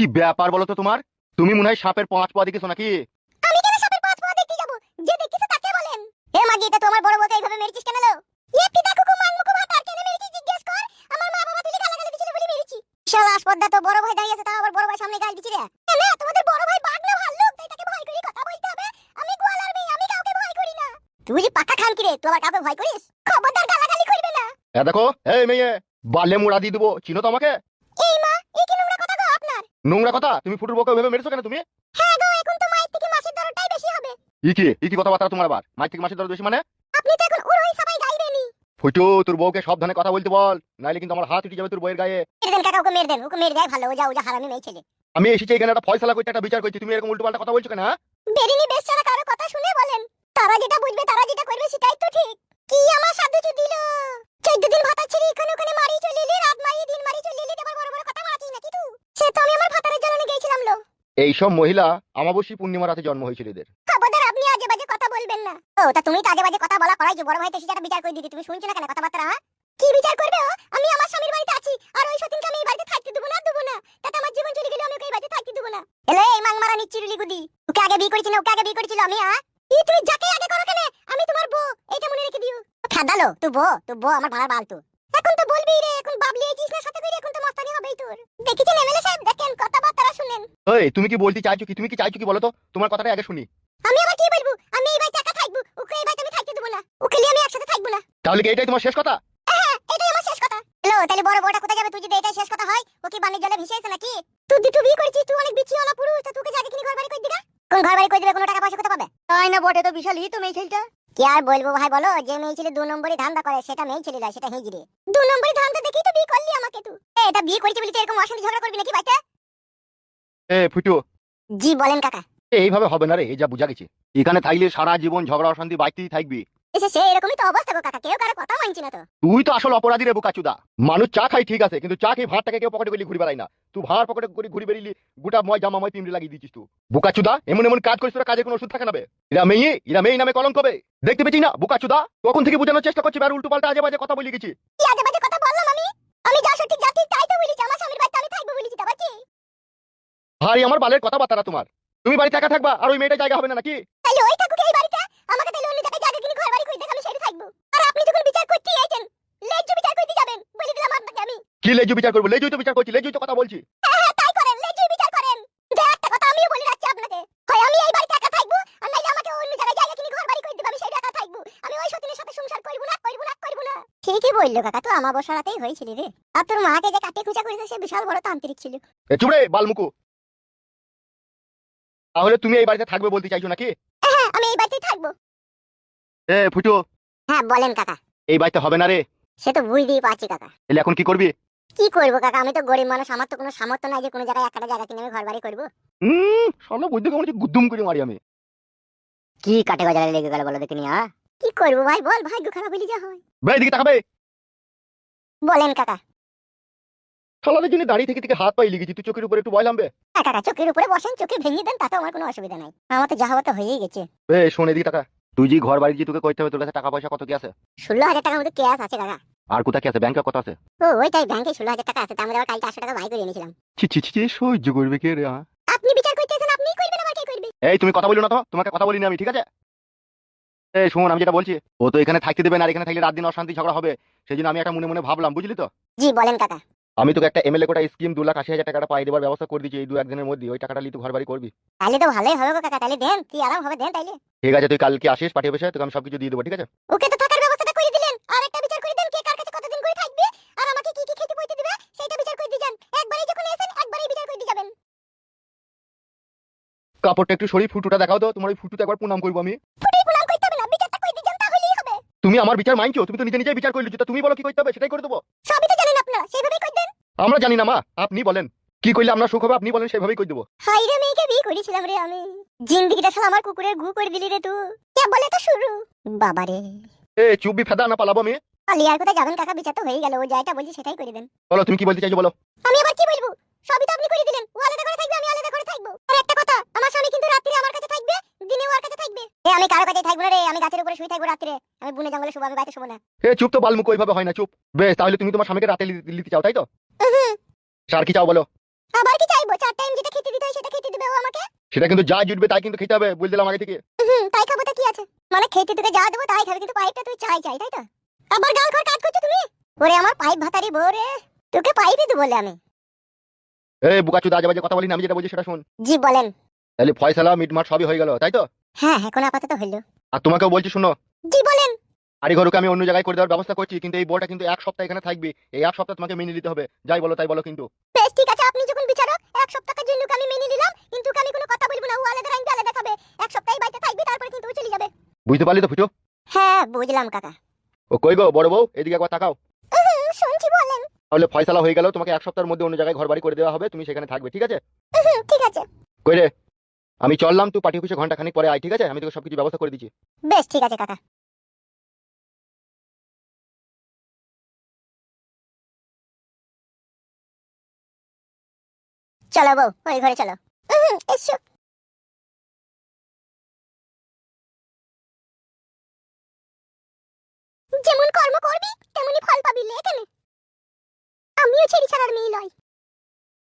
কি ব্যাপার বলো তো তোমার? তুমি মনে হয় সাপের 5 পা দেখেছো নাকি? আমি কেন সাপের 5 পা দেখতে যাব? যে দেখতেছ তাকে বলেন। হে মাগি, এটা তোমার বড় বউকে এইভাবে মেরেছিস কেন লো? একটি ডাকুকু মানমুকু ভাত আর কেন মেরেছিস জিজ্ঞেস কর। আমার মা বাবা তুই গালাগালি দিছিল বলে মেরেছি। শালা আসপদ্দা, তো বড় ভাই দাঁড়িয়ে আছে, তাও আবার বড় ভাই সামনে গাল দিছি রে। কেন তোমাদের বড় ভাই বাঘ না ভাল্লুক, তাই তাকে ভয় করি কথা বলতে হবে। আমি গোয়ালার মেয়ে, আমি কাউকে ভয় করি না। তুই যে পাকা খান কি রে, তুই আবার কাউকে ভয় করিস? খবরদার গালাগালি করবে না। দেখো এই মেয়ে, বালে মুড়া দিয়ে দেবো, চিনো তো আমাকে? এই মা, এই কি নোংরা কথা গো আপনার? নোংরা কথা? তুমি ফুটুর বউকে ওইভাবে মেরেছো কেন তুমি? হ্যাঁ গো, এখন তো মায়ের থেকে মাসের দরটাই বেশি হবে। কি কথাবার্তা তোমার আবার? মাছ থেকে মাছের দর বেশি মানে? আপনি তো এখন উড়োই সবাই গাইবেনি। ফুটু, তোর বউকে সাবধানে কথা বলতে বল, নাইলে কিন্তু আমার হাত উঠে যাবে তোর বউয়ের গায়ে। মেরে দেন কাকা, ওকে মেরে দেন, ওকে মেরে দেয় ভালো। ও যা হারামি মেয়ে ছেলে। আমি এসেছি এখানে একটা ফয়সালা করতে, একটা বিচার করছি, তুমি এরকম উল্টো পাল্টা কথা বলছো কেন? হ্যাঁ? বেরিনি বেচারা কারো কথা শুনে বলেন। তারা যেটা বুঝবে, তারা যেটা করবে সেটাই তো ঠিক। কি আমার সাধু দিল 14 দিন ভাতা ছেড়ে এখানে ওখানে মারি চলে এলি, রাত মারি দিন মারি চলে এলি, আবার বড় বড় কথা মারাছিস নাকি তুই? সে তো আমি আমার ভাতারের জ্বালানি গেছিলাম লো। এইসব মহিলা আমাবস্যী পূর্ণিমা রাতে জন্ম হয়েছিল এদের। খবরদার, আপনি আজে বাজে কথা বলবেন না। ও তা তুমি তো আজে বাজে কথা বলা করাই যে বড় ভাই তো সেটা বিচার করে দিতে, তুমি শুনছো না কেন কথাবার্তা? হ্যাঁ, কি বিচার করবে ও? আমি আমার স্বামীর বাড়িতে আছি, আর ওই সতীনকে আমি এই বাড়িতে থাকতে দেব না। তাতে আমার জীবন চলে গেলে আমি ওকে এই বাড়িতে থাকতে দেব না। এলে এই মাংমারা নিচ্ছিরুলি গুদি, ওকে আগে বিয়ে করেছি না ওকে আগে বিয়ে করেছিল আমি? হ্যাঁ, তুমি যাকে আগে করো কেন, আমি তোমার বউ, এটা মনে রেখে দিও। খাদালো তুই বউ আমার ভাড়া বাল তো। এখন তো বলবি রে, এখন বাবলিয়েছিস না সাথে করে, এখন তো মস্তানি হবেই তোর। দেখেছেন এমএলএ সাহেব, দেখেন কথাবার্তা শুনেন। এই তুমি কি বলতে চাইছো কি? তুমি কি চাইছো কি বলো তো? তোমার কথাটা আগে শুনি। আমি আবার কি বলবো? আমি এই বাড়িতে একা থাকবো, ওকে এই বাড়িতে আমি থাকতে দেব না। ওকে নিয়ে আমি একসাথে থাকবো না। তাহলে কি এটাই তোমার শেষ কথা? হ্যাঁ, এটাই আমার শেষ কথা। হ্যালো, তাহলে বড় বউটা কোথায় যাবে? তুই যদি এটাই শেষ কথা হয়, ও কি বানের জলে ভেসে আছে নাকি? তুই বিয়ে করেছিস, তুই অনেক বিচিওয়ালা পুরুষ, তা তোকে জায়গা কিনে ঘর বাড়ি করে দিবা? কোন ঘর বাড়ি করে দিবে? কোনো টাকা পয়সা কোথা পাবে? তাই না বটে, তো বিশাল হি তো মেয়ে ছেলেটা। কি আর বলবো ভাই বলো, যে মেয়ে ছেলে 2 নম্বরই ধান্দা করে সেটা মেয়ে ছেলে না, সেটা হিজড়ে। 2 নম্বরই ধান্দা দেখেই তো বিয়ে করলি আমাকে তুই। এটা বিয়ে করেছিস বলি তো এরকম অশান্তি ঝগড়া করবি নাকি বাইতে? ফুটু, জি বলেন কাকা। এইভাবে হবে না রে, এই যা বুঝা গেছে। এখানে থাকলে সারা জীবন ঝগড়া অশান্তি বাইতেই থাকবি। এসে সে এরকমই তো অবস্থা গো কাকা, কেউ কারো কথা মানছি না তো। তুই তো আসল অপরাধী রে বোকাচুদা। মানুষ চা খাই ঠিক আছে, কিন্তু চা খেয়ে ভাতটাকে কেউ পকেটে করে ঘুরে বেড়ায় না। তুই ভাত পকেটে করে ঘুরে বেরিলি, গোটা জামা পিমড়ে লাগিয়ে দিচ্ছিস তুই। বোকাচুদা, এমন কাজ করিস তোরা, কাজের কোনো ওষুধ থাকে না বে। এরা মেয়ে নামে কলঙ্ক বে। দেখতে পেয়েছি না বোকাচুদা? তখন থেকে বোঝানোর চেষ্টা করছি, আর উল্টো পাল্টা আজে বাজে কথা বলে গেছি। কি আজে বাজে কথা বললাম আমি? আমি যা সঠিক তাই তো বলেছি, আমার স্বামীর বাড়িতে আমি থাকবো বলেছি, তা কি? ভাই আমার বালের কথাবার্তা তোমার। তুমি বাড়িতে একা থাকবা, আর ওই মেয়েটা জায়গা হবে না নাকি? তাইলে ওই থাকুক এই বাড়িতে, আমাকে তাইলে অন্য জায়গায় জায়গা কিনে ঘর বাড়ি করে দেখ, আমি সেটা থাকবো। আর আপনি যখন বিচার করতে আইছেন, লেজ্জ বিচার করতে যাবেন বলে দিলাম আপনাকে আমি। কি লেজু বিচার করবো? লেজুই তো বিচার করছি, লেজুই তো কথা বলছি। হ্যাঁ, তাই করেন, লেজ্জ বিচার করেন। যে একটা কথা আমিও বলে রাখছি আপনাকে, হয় আমি এই বাড়িতে একা থাকবো, আর নাইলে আমাকে অন্য জায়গায় জায়গা কিনে ঘর বাড়ি করে দেব, আমি সেটা একা থাকবো। আমি ওই সতীনের সাথে সংসার করব না। ঠিকই বললো কাকা, তুই আমার বসারাতেই হয়েছিল রে। আর তোর মাকে যে কাটে খুঁচা করেছে সে বিশাল বড় তান্ত্রিক ছিল। চুপ রে বালমুকু। তাহলে তুমি এই বাড়িতে থাকবে বলতে চাইছো নাকি? হ্যাঁ, আমি এই বাড়িতেই থাকবো। ফুটু, হ্যাঁ বলেন কাকা। এই বাড়িতে হবে না রে। সে তো বুঝতেই পারছি কাকা। তাহলে এখন কি করবি? কি করবো কাকা, আমি তো গরিব মানুষ, আমার তো কোনো সামর্থ্য নাই যে কোনো জায়গায় একটা জায়গা কিনে আমি ঘর বাড়ি করবো। শালা বুদ্ধি কেমন গুদ্দুম করে মারি আমি। কি কাটে বাজারে লেগে গেল বলো দেখিনি? হ্যাঁ, কি করবো ভাই বল, ভাগ্য খারাপ হইলে যা হয়। ভাই দিকে তাকাবে। বলেন কাকা। শালাদের জন্য দাঁড়িয়ে থেকে হাত পাই লিখেছি, তুই চোখের উপরে একটু বয়লাম বে। হ্যাঁ কাকা, চোখের উপরে বসেন, চোখে ভেঙে দেন, তাতে আমার কোনো অসুবিধা নাই। আমার তো যা হওয়া তো হয়েই গেছে। শোনে দিকে টাকা। তুই যে ঘর বাড়ি যে তোকে করতে হবে, তোর কাছে টাকা পয়সা কত কি আছে? 16,000 টাকার মধ্যে ক্যাশ আছে কাকা। আর কোথা কি আছে? ব্যাংকে কত আছে? ও ওইটাই, ব্যাংকে 16,000 টাকা আছে, তার মধ্যে আবার কালকে 800 টাকা ভাই করে এনেছিলাম। ছি সহ্য করবে কে রে? আপনি বিচার করতেছেন, আপনিই করবেন, আবার কে করবে? এই তুমি কথা বলো না তো, তোমাকে কথা বলিনি আমি, ঠিক আছে? শোন, আমি যেটা বলছি, ও তো এখানে থাকতে দেবে না, আর এখানে থাকলে রাত দিন অশান্তি ঝগড়া হবে। সেই জন্য আমি একটা মনে ভাবলাম, বুঝলি তো? জি বলেন কাকা। আমি তোকে একটা এমএলএ কোটা স্কিম 2,80,000 টাকাটা পাই দেবার ব্যবস্থা করে দিচ্ছি এই 2-1 দিনের মধ্যে। ওই টাকাটা নিয়ে তুই ঘর বাড়ি করবি। তাহলে তো ভালোই হবে গো কাকা, তাহলে দেন, কি আরাম হবে, দেন তাইলে। ঠিক আছে, তুই কালকে আসিস, পাঠিয়ে বসে তোকে আমি সবকিছু দিয়ে দেবো, ঠিক আছে? ওকে তো থাকার ব্যবস্থাটা করে দিলেন, আর একটা বিচার করে দেন কে কার কাছে কতদিন করে থাকবে, আর আমাকে কি কি খেতে বইতে দিবে সেটা বিচার করে দিয়ে যান। একবারই যখন এসেন একবারই বিচার করে দিয়ে যাবেন। কাপড়টা একটু সরিয়ে ফুটুটা দেখাও তো, তোমার ওই ফুটুতে একবার প্রণাম করবো আমি। ফুটেই প্রণাম করতে হবে না, বিচারটা করে দিয়ে যান তাহলেই হবে। তুমি আমার বিচার মানছো? তুমি তো নিজে নিজেই বিচার করে লিখছো, তুমি বলো কি করতে হবে সেটাই করে দেবো। সবই তো জানেন আপনারা, সেইভাবেই করে দেন। আমরা জানি না মা, আপনি বলেন কি করলে আমরা সুখ হবে, আপনি বলেন সেভাবেই করে দেবো। হাই রে, মেয়েকে বিয়ে করেছিলাম রে আমি, জিন্দেগিটা শালা আমার কুকুরের ঘু করে দিলি রে তুই। কে বলে তো শুরু? বাবা রে। চুপবি ফেদা না পালাবো আমি? আলিয়ার কোথায় যাবেন কাকা, বিচার তো হয়ে গেল, ও যাইটা বলছি সেটাই করে দেন। বলো তুমি কি বলতে চাইছো বলো। আমি আবার কি বলবো? সবই তো আপনি করে দিলেন, ও আলাদা করে থাকবে, আমি আলাদা করে থাকবো। আর একটা কথা, আমার স্বামী কিন্তু রাত্রে আমার কাছে থাকবে, দিনে ওর কাছে থাকবে। আমি কারো কাছে থাকবো না রে, আমি গাছের উপরে শুয়ে থাকবো রাত্রে। আমি বনে জঙ্গলে শুবো, আমি বাইরে শুবো না। চুপ তো বালমুখ, ওইভাবে হয় না, চুপ। বেশ, তাহলে তুমি তোমার স্বামীকে রাতে নিতে চাও, তাই তো? স্যার কি চাও বলো? আবার কি চাইবো? 4 টাইম যেটা খেতে দিতে হয় সেটা খেতে দিবে ও আমাকে। সেটা কিন্তু যা জুটবে তাই কিন্তু খেতে হবে, বলে দিলাম আগে থেকে। তাই খাবো তো কি আছে? মানে খেতে তোকে যা দেবো তাই খাবে, কিন্তু পাইপটা তুই চাই তাই তো? আবার গাল ঘর কাজ করছো তুমি? ওরে আমার পাইপ ভাতারি বউ রে, তোকে পাইপই তো বলে আমি। এই বুকাচুদা আজে বাজে কথা বলি না, আমি যেটা বলছি সেটা শোন। জি বলেন। তাহলে ফয়সালা মিটমাট সবই হয়ে গেল তাই তো? হ্যাঁ এখন আপাতত হইলো। আর তোমাকেও বলছি শুনো, জি বলেন। আরে ঘরকে আমি অন্য জায়গায় করে দেওয়ার ব্যবস্থা করছি, কিন্তু এই বউটা কিন্তু 1 সপ্তাহ এখানে থাকবে। এই 1 সপ্তাহ তোমাকে মেনে নিতে হবে, যাই বলো তাই বলো কিন্তু। বেশ ঠিক আছে, আপনি যখন বিচারক 1 সপ্তাহের জন্য আমি মেনে নিলাম, কিন্তু আমি কোনো কথা বলবো না। ও আলাদা আইন আলাদা খাবে। 1 সপ্তাহ বাড়িতে থাকবে, তারপরে কিন্তু ও চলে যাবে। বুঝতে পারলি তো ফুটো? হ্যাঁ বুঝলাম কাকা। ও কই গো বড় বউ, এদিকে একবার তাকাও। শুনছি বলেন। তাহলে ফয়সালা হয়ে গেল, তোমাকে 1 সপ্তাহের মধ্যে অন্য জায়গায় ঘর বাড়ি করে দেওয়া হবে, তুমি সেখানে থাকবে, ঠিক আছে? ঠিক আছে। কই রে, আমি চললাম, তুই পার্টি অফিসে ঘন্টা খানিক পরে আয়, ঠিক আছে? আমি তোকে সবকিছু ব্যবস্থা করে দিচ্ছি। বেশ ঠিক আছে কাকা। চলো বউ, ওই ঘরে চলো। এসো। যেমন কর্ম করবি তেমনি ফল পাবি, লে কেন? আমিও ছেড়ি ছাড়ার মেয়ে লই।